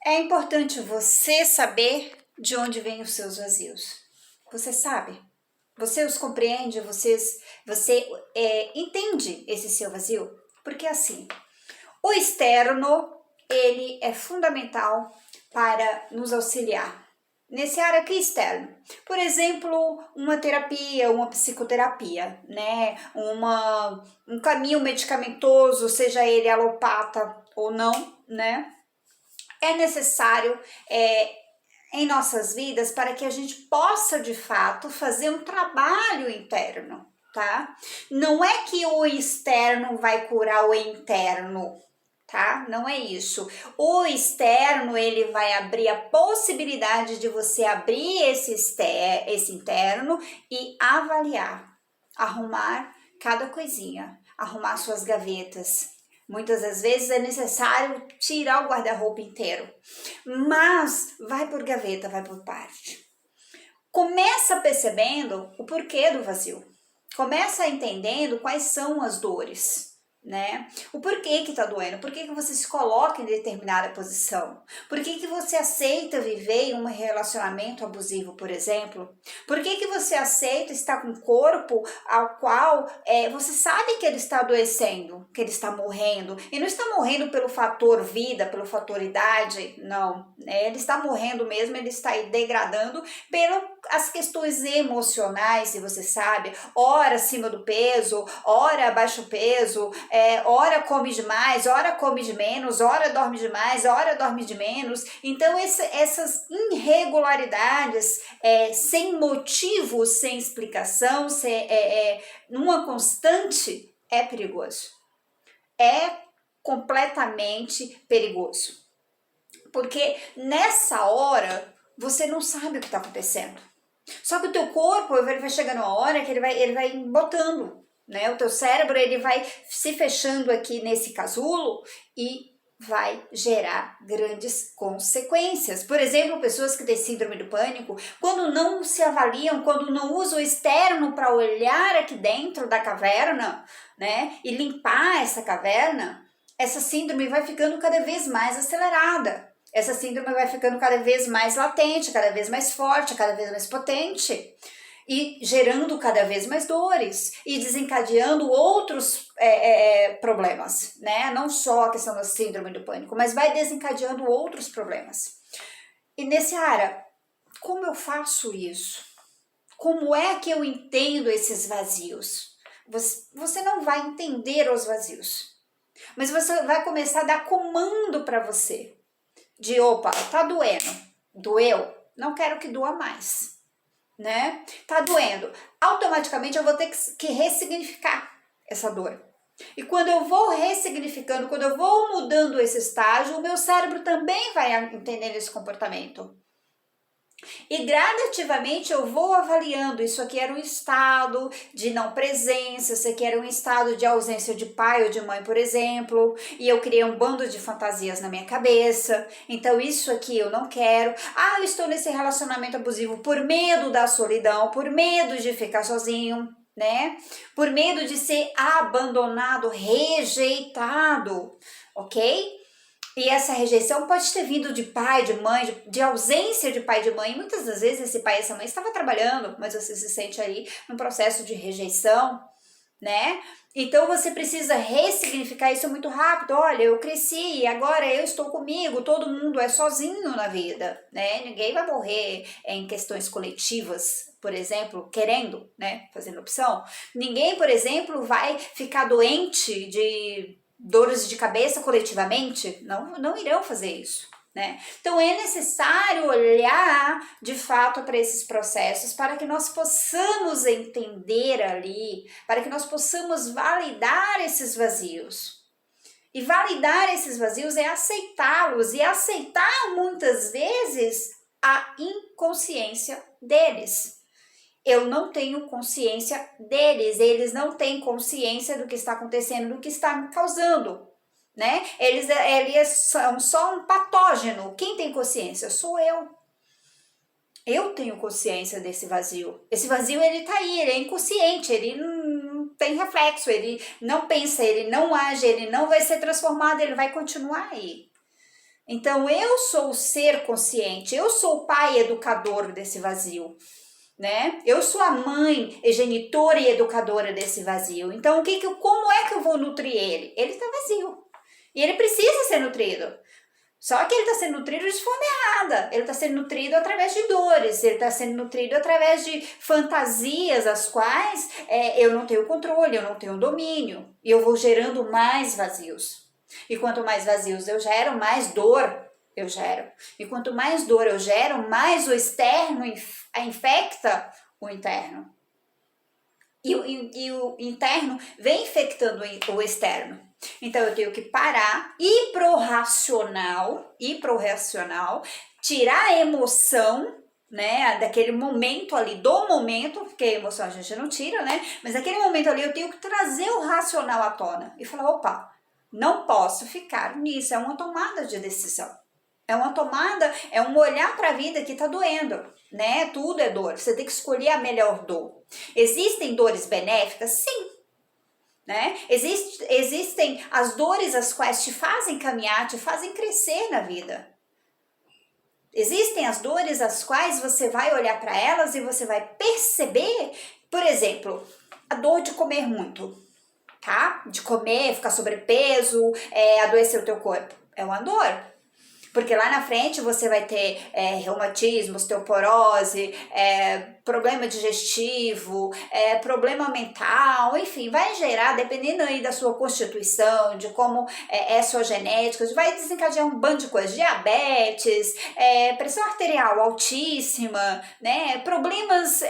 É importante você saber de onde vêm os seus vazios. Você sabe? Você os compreende? Você entende esse seu vazio? Porque assim, o externo, ele é fundamental para nos auxiliar. Nesse área aqui externo, por exemplo, uma terapia, uma psicoterapia, né? Um caminho medicamentoso, seja ele alopata ou não, né? É necessário em nossas vidas para que a gente possa de fato fazer um trabalho interno, tá? Não é que o externo vai curar o interno, tá? Não é isso. O externo ele vai abrir a possibilidade de você abrir esse interno e avaliar, arrumar cada coisinha, arrumar suas gavetas. Muitas das vezes é necessário tirar o guarda-roupa inteiro, mas vai por gaveta, vai por parte. Começa percebendo o porquê do vazio. Começa entendendo quais são as dores, né? O porquê que tá doendo, por que você se coloca em determinada posição, por que você aceita viver em um relacionamento abusivo, por exemplo, por que você aceita estar com um corpo ao qual você sabe que ele está adoecendo, que ele está morrendo, e não está morrendo pelo fator vida, pelo fator idade, não, ele está morrendo mesmo, ele está aí degradando pelas questões emocionais, e você sabe, ora acima do peso, ora abaixo do peso, ora come demais, ora come de menos, ora dorme demais, ora dorme de menos. Então essas irregularidades sem motivo, sem explicação, numa constante, é perigoso. É completamente perigoso. Porque nessa hora você não sabe o que está acontecendo. Só que o teu corpo, ele vai chegando a hora que ele vai botando, né? O teu cérebro, ele vai se fechando aqui nesse casulo e vai gerar grandes consequências. Por exemplo, pessoas que têm síndrome do pânico, quando não se avaliam, quando não usam o externo para olhar aqui dentro da caverna, né? E limpar essa caverna, essa síndrome vai ficando cada vez mais acelerada. Essa síndrome vai ficando cada vez mais latente, cada vez mais forte, cada vez mais potente e gerando cada vez mais dores e desencadeando outros problemas, né? Não só a questão da síndrome do pânico, mas vai desencadeando outros problemas. E nesse área, como eu faço isso? Como é que eu entendo esses vazios? Você não vai entender os vazios, mas você vai começar a dar comando para você. De opa, tá doendo, doeu, não quero que doa mais, né? Tá doendo, automaticamente eu vou ter que ressignificar essa dor. E quando eu vou ressignificando, quando eu vou mudando esse estágio, o meu cérebro também vai entendendo esse comportamento. E gradativamente eu vou avaliando, isso aqui era um estado de não presença, isso aqui era um estado de ausência de pai ou de mãe, por exemplo, e eu criei um bando de fantasias na minha cabeça, então isso aqui eu não quero. Ah, eu estou nesse relacionamento abusivo por medo da solidão, por medo de ficar sozinho, né? Por medo de ser abandonado, rejeitado, ok? E essa rejeição pode ter vindo de pai, de mãe, de ausência de pai e de mãe. E muitas das vezes esse pai e essa mãe estava trabalhando, mas você se sente aí num processo de rejeição, né? Então você precisa ressignificar isso muito rápido. Olha, eu cresci e agora eu estou comigo, todo mundo é sozinho na vida, né? Ninguém vai morrer em questões coletivas, por exemplo, querendo, né, fazendo opção. Ninguém, por exemplo, vai ficar doente de dores de cabeça coletivamente, não irão fazer isso, né? Então é necessário olhar de fato para esses processos para que nós possamos entender ali, para que nós possamos validar esses vazios. E validar esses vazios é aceitá-los e aceitar muitas vezes a inconsciência deles. Eu não tenho consciência deles, eles não têm consciência do que está acontecendo, do que está me causando, né? Eles são só um patógeno. Quem tem consciência? Sou eu. Eu tenho consciência desse vazio. Esse vazio, ele tá aí, ele é inconsciente, ele não tem reflexo, ele não pensa, ele não age, ele não vai ser transformado, ele vai continuar aí. Então, eu sou o ser consciente, eu sou o pai educador desse vazio, né? Eu sou a mãe genitora e educadora desse vazio. Então, como é que eu vou nutrir ele? Ele está vazio. E ele precisa ser nutrido. Só que ele está sendo nutrido de forma errada. Ele está sendo nutrido através de dores. Ele está sendo nutrido através de fantasias, as quais eu não tenho controle, eu não tenho domínio. E eu vou gerando mais vazios. E quanto mais vazios eu gero, mais dor eu gero. E quanto mais dor eu gero, mais o externo infecta o interno. E o interno vem infectando o externo. Então eu tenho que parar, ir pro racional, tirar a emoção, né, daquele momento ali, do momento, porque a emoção a gente não tira, né, mas naquele momento ali eu tenho que trazer o racional à tona e falar, opa, não posso ficar nisso, é uma tomada de decisão. É uma tomada, é um olhar para a vida que tá doendo, né? Tudo é dor. Você tem que escolher a melhor dor. Existem dores benéficas? Sim. Né? Existem as dores as quais te fazem caminhar, te fazem crescer na vida. Existem as dores as quais você vai olhar para elas e você vai perceber, por exemplo, a dor de comer muito, tá? De comer, ficar sobrepeso, adoecer o teu corpo. É uma dor. Porque lá na frente você vai ter reumatismo, osteoporose, problema digestivo, problema mental, enfim, vai gerar, dependendo aí da sua constituição, de como é a sua genética, vai desencadear um bando de coisas, diabetes, pressão arterial altíssima, né, problemas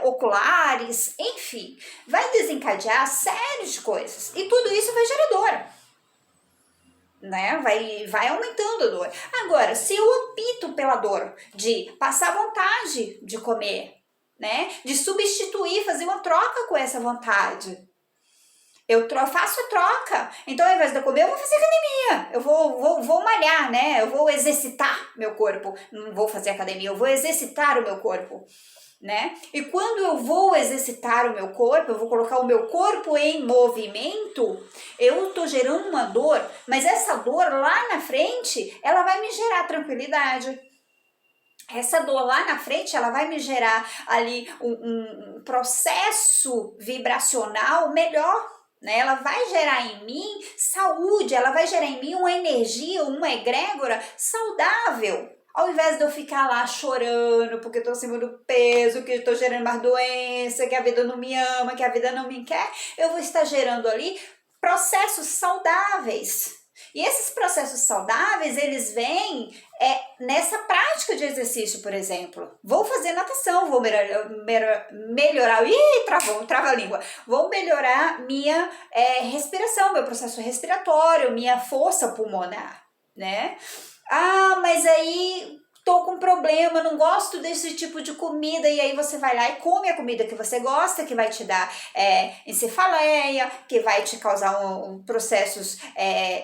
oculares, enfim, vai desencadear séries de coisas. E tudo isso vai gerar dor. Né? Vai aumentando a dor. Agora, se eu opto pela dor de passar vontade de comer, né? De substituir, fazer uma troca com essa vontade. Eu faço a troca. Então, ao invés de eu comer, eu vou fazer academia. Eu vou malhar, né? Eu vou exercitar meu corpo. Não vou fazer academia, eu vou exercitar o meu corpo. Né? E quando eu vou exercitar o meu corpo, eu vou colocar o meu corpo em movimento, eu tô gerando uma dor, mas essa dor lá na frente, ela vai me gerar tranquilidade. Essa dor lá na frente, ela vai me gerar ali um processo vibracional melhor, né? Ela vai gerar em mim saúde, ela vai gerar em mim uma energia, uma egrégora saudável. Ao invés de eu ficar lá chorando porque eu tô acima do peso, que eu tô gerando mais doença, que a vida não me ama, que a vida não me quer, eu vou estar gerando ali processos saudáveis. E esses processos saudáveis, eles vêm nessa prática de exercício, por exemplo. Vou fazer natação, vou melhorar, trava a língua. Vou melhorar minha respiração, meu processo respiratório, minha força pulmonar, né? Ah, mas aí tô com problema, não gosto desse tipo de comida, e aí você vai lá e come a comida que você gosta, que vai te dar encefaleia, que vai te causar processos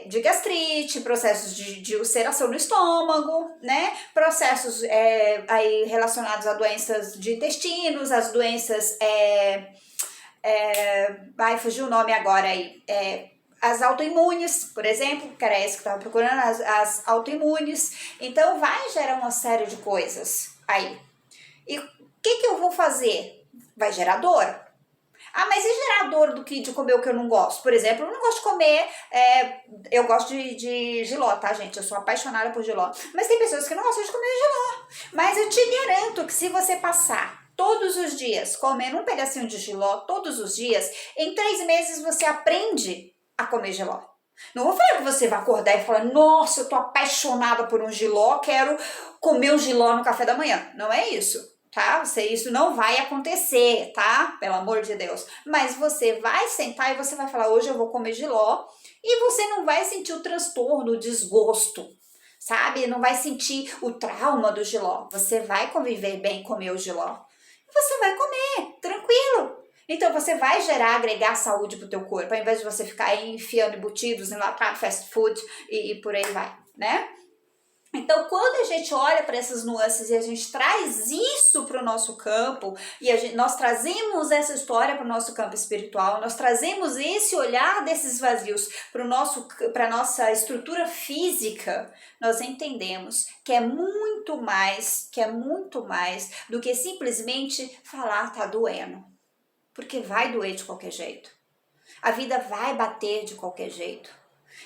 de gastrite, processos de ulceração no estômago, né? Processos aí relacionados a doenças de intestinos, as doenças, vai fugir o nome agora aí, as autoimunes, por exemplo, que era esse que eu estava procurando, as autoimunes. Então, vai gerar uma série de coisas aí. E o que eu vou fazer? Vai gerar dor. Ah, mas e gerar dor de comer o que eu não gosto? Por exemplo, eu não gosto de comer, eu gosto de jiló, tá, gente? Eu sou apaixonada por jiló. Mas tem pessoas que não gostam de comer jiló. Mas eu te garanto que se você passar todos os dias comendo um pedacinho de jiló, todos os dias, em 3 meses você aprende a comer jiló. Não vou falar que você vai acordar e falar, nossa, eu tô apaixonada por um jiló, quero comer um jiló no café da manhã. Não é isso, tá? Isso não vai acontecer, tá? Pelo amor de Deus. Mas você vai sentar e você vai falar, hoje eu vou comer jiló, e você não vai sentir o transtorno, o desgosto, sabe? Não vai sentir o trauma do jiló. Você vai conviver bem, comer o jiló. Você vai comer, tranquilo. Então, você vai agregar saúde pro teu corpo, ao invés de você ficar aí enfiando embutidos, enlatado, fast food e por aí vai, né? Então, quando a gente olha para essas nuances e a gente traz isso para o nosso campo, e nós trazemos essa história para o nosso campo espiritual, nós trazemos esse olhar desses vazios para a nossa estrutura física, nós entendemos que é muito mais do que simplesmente falar tá doendo. Porque vai doer de qualquer jeito. A vida vai bater de qualquer jeito.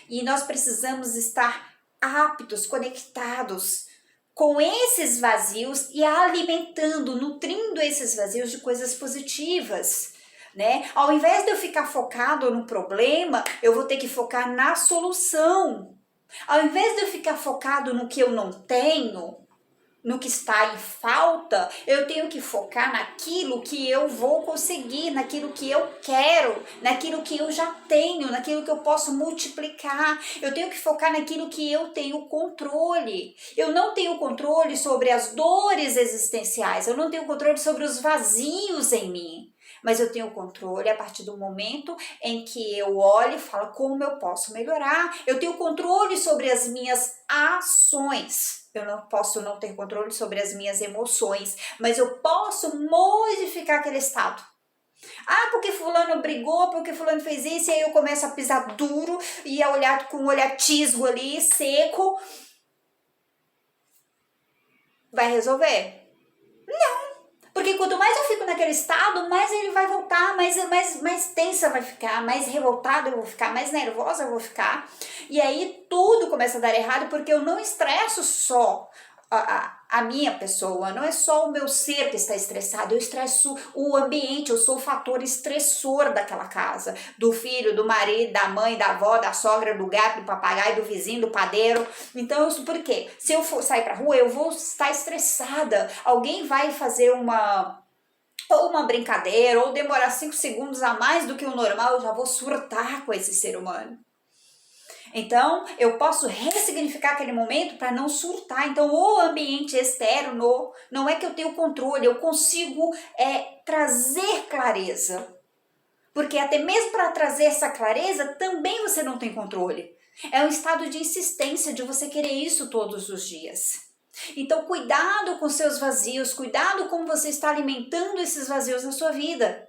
E nós precisamos estar aptos, conectados com esses vazios e alimentando, nutrindo esses vazios de coisas positivas, né? Ao invés de eu ficar focado no problema, eu vou ter que focar na solução. Ao invés de eu ficar focado no que eu não tenho, no que está em falta, eu tenho que focar naquilo que eu vou conseguir, naquilo que eu quero, naquilo que eu já tenho, naquilo que eu posso multiplicar. Eu tenho que focar naquilo que eu tenho controle. Eu não tenho controle sobre as dores existenciais, eu não tenho controle sobre os vazios em mim. Mas eu tenho controle a partir do momento em que eu olho e falo como eu posso melhorar. Eu tenho controle sobre as minhas ações. Eu não posso não ter controle sobre as minhas emoções, mas eu posso modificar aquele estado. Ah, porque fulano brigou, porque fulano fez isso, e aí eu começo a pisar duro e a olhar com um olhar tisgo ali, seco. Vai resolver? Porque quanto mais eu fico naquele estado, mais ele vai voltar, mais tensa vai ficar, mais revoltada eu vou ficar, mais nervosa eu vou ficar. E aí tudo começa a dar errado porque eu não estresso só a minha pessoa, não é só o meu ser que está estressado, eu estresso o ambiente, eu sou o fator estressor daquela casa, do filho, do marido, da mãe, da avó, da sogra, do gato, do papagaio, do vizinho, do padeiro. Então, por quê? Se eu for sair pra rua, eu vou estar estressada, alguém vai fazer uma brincadeira, ou demorar 5 segundos a mais do que o normal, eu já vou surtar com esse ser humano. Então, eu posso ressignificar aquele momento para não surtar. Então, o ambiente externo não é que eu tenho controle, eu consigo trazer clareza. Porque até mesmo para trazer essa clareza, também você não tem controle. É um estado de insistência, de você querer isso todos os dias. Então, cuidado com seus vazios, cuidado como você está alimentando esses vazios na sua vida.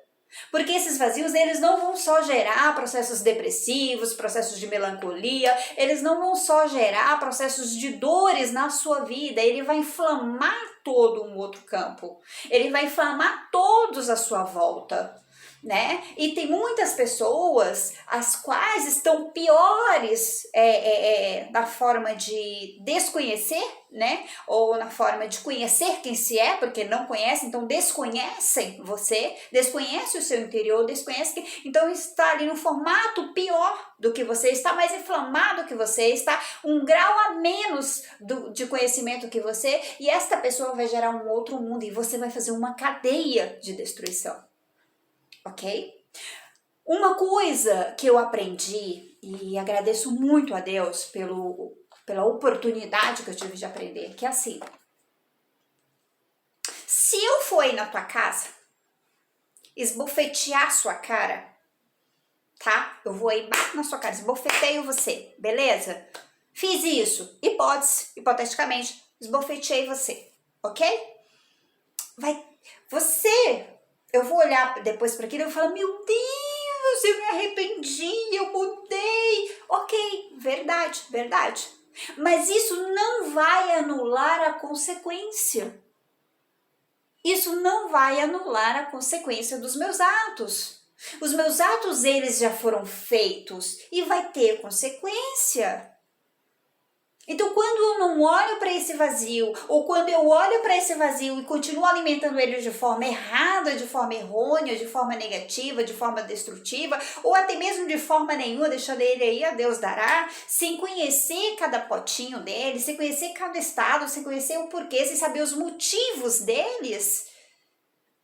Porque esses vazios, eles não vão só gerar processos depressivos, processos de melancolia, eles não vão só gerar processos de dores na sua vida, ele vai inflamar todo um outro campo, ele vai inflamar todos à sua volta, né? E tem muitas pessoas as quais estão piores na forma de desconhecer, né? Ou na forma de conhecer quem se é, porque não conhecem, então desconhecem você, desconhece o seu interior, desconhece então está ali no formato pior do que você, está mais inflamado que você, está um grau a menos de conhecimento que você, e esta pessoa vai gerar um outro mundo e você vai fazer uma cadeia de destruição. Ok? Uma coisa que eu aprendi, e agradeço muito a Deus pela oportunidade que eu tive de aprender, que é assim: se eu for ir na tua casa, esbofetear sua cara, tá? Eu vou aí, bato na sua cara, esbofeteio você, beleza? Fiz isso, hipoteticamente, esbofeteei você, ok? Eu vou olhar depois para aquilo e vou falar: meu Deus, eu me arrependi, eu mudei. Ok, verdade. Mas isso não vai anular a consequência. Isso não vai anular a consequência dos meus atos. Os meus atos, eles já foram feitos e vai ter consequência. Então, quando eu não olho para esse vazio, ou quando eu olho para esse vazio e continuo alimentando ele de forma errada, de forma errônea, de forma negativa, de forma destrutiva, ou até mesmo de forma nenhuma, deixando ele aí a Deus dará, sem conhecer cada potinho dele, sem conhecer cada estado, sem conhecer o porquê, sem saber os motivos deles,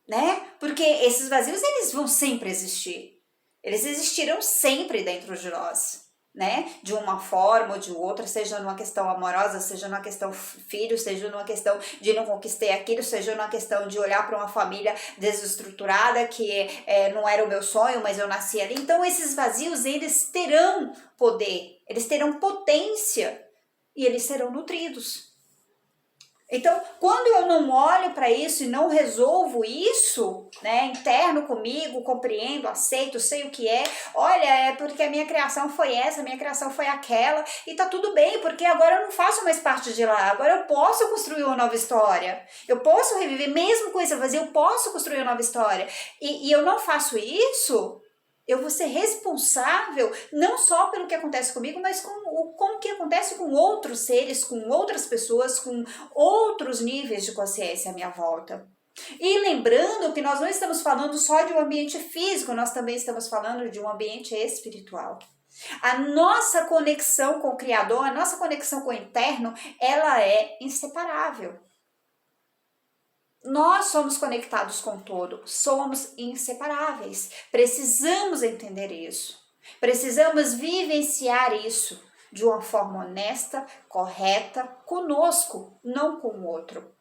né? Porque esses vazios, eles vão sempre existir. Eles existirão sempre dentro de nós, né? De uma forma ou de outra, seja numa questão amorosa, seja numa questão filho, seja numa questão de não conquistei aquilo, seja numa questão de olhar para uma família desestruturada que não era o meu sonho, mas eu nasci ali. Então, esses vazios, eles terão poder, eles terão potência, e eles serão nutridos. Então, quando eu não olho para isso e não resolvo isso, né, interno comigo, compreendo, aceito, sei o que é, olha, é porque a minha criação foi essa, a minha criação foi aquela, e tá tudo bem, porque agora eu não faço mais parte de lá, agora eu posso construir uma nova história, eu posso reviver, mesmo com esse vazio, eu posso construir uma nova história, e eu não faço isso, eu vou ser responsável não só pelo que acontece comigo, mas com o que acontece com outros seres, com outras pessoas, com outros níveis de consciência à minha volta. E lembrando que nós não estamos falando só de um ambiente físico, nós também estamos falando de um ambiente espiritual. A nossa conexão com o Criador, a nossa conexão com o interno, ela é inseparável. Nós somos conectados com o todo, somos inseparáveis. Precisamos entender isso. Precisamos vivenciar isso de uma forma honesta, correta, conosco, não com o outro.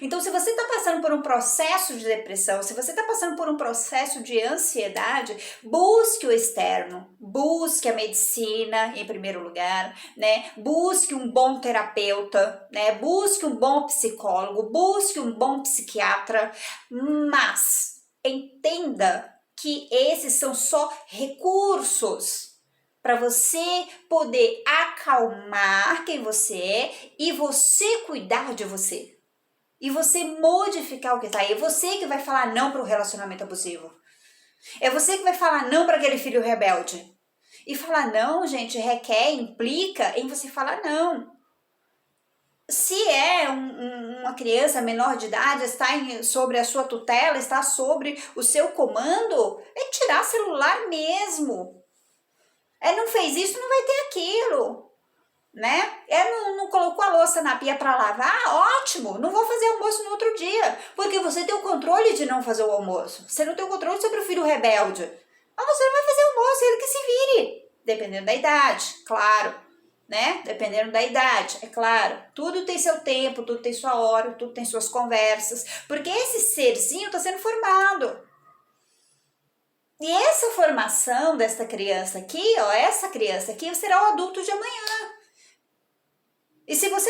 Então, se você está passando por um processo de depressão, se você está passando por um processo de ansiedade, busque o externo, busque a medicina em primeiro lugar, né? Busque um bom terapeuta, né? Busque um bom psicólogo, busque um bom psiquiatra, mas entenda que esses são só recursos para você poder acalmar quem você é e você cuidar de você. E você modificar o que tá aí. É você que vai falar não para o relacionamento abusivo. É você que vai falar não para aquele filho rebelde. E falar não, gente, requer, implica em você falar não. Se é uma criança menor de idade, está sobre a sua tutela, está sobre o seu comando, é tirar celular mesmo. Não fez isso, não vai ter aquilo. Né? Não colocou a louça na pia para lavar? Ótimo, não vou fazer almoço no outro dia, porque você tem o controle de não fazer o almoço. Você não tem o controle sobre o filho rebelde. Mas você não vai fazer almoço, ele que se vire. Dependendo da idade, claro. Né? Dependendo da idade, é claro. Tudo tem seu tempo, tudo tem sua hora, tudo tem suas conversas. Porque esse serzinho está sendo formado. E essa formação dessa criança aqui, ó, essa criança aqui será o adulto de amanhã. E se você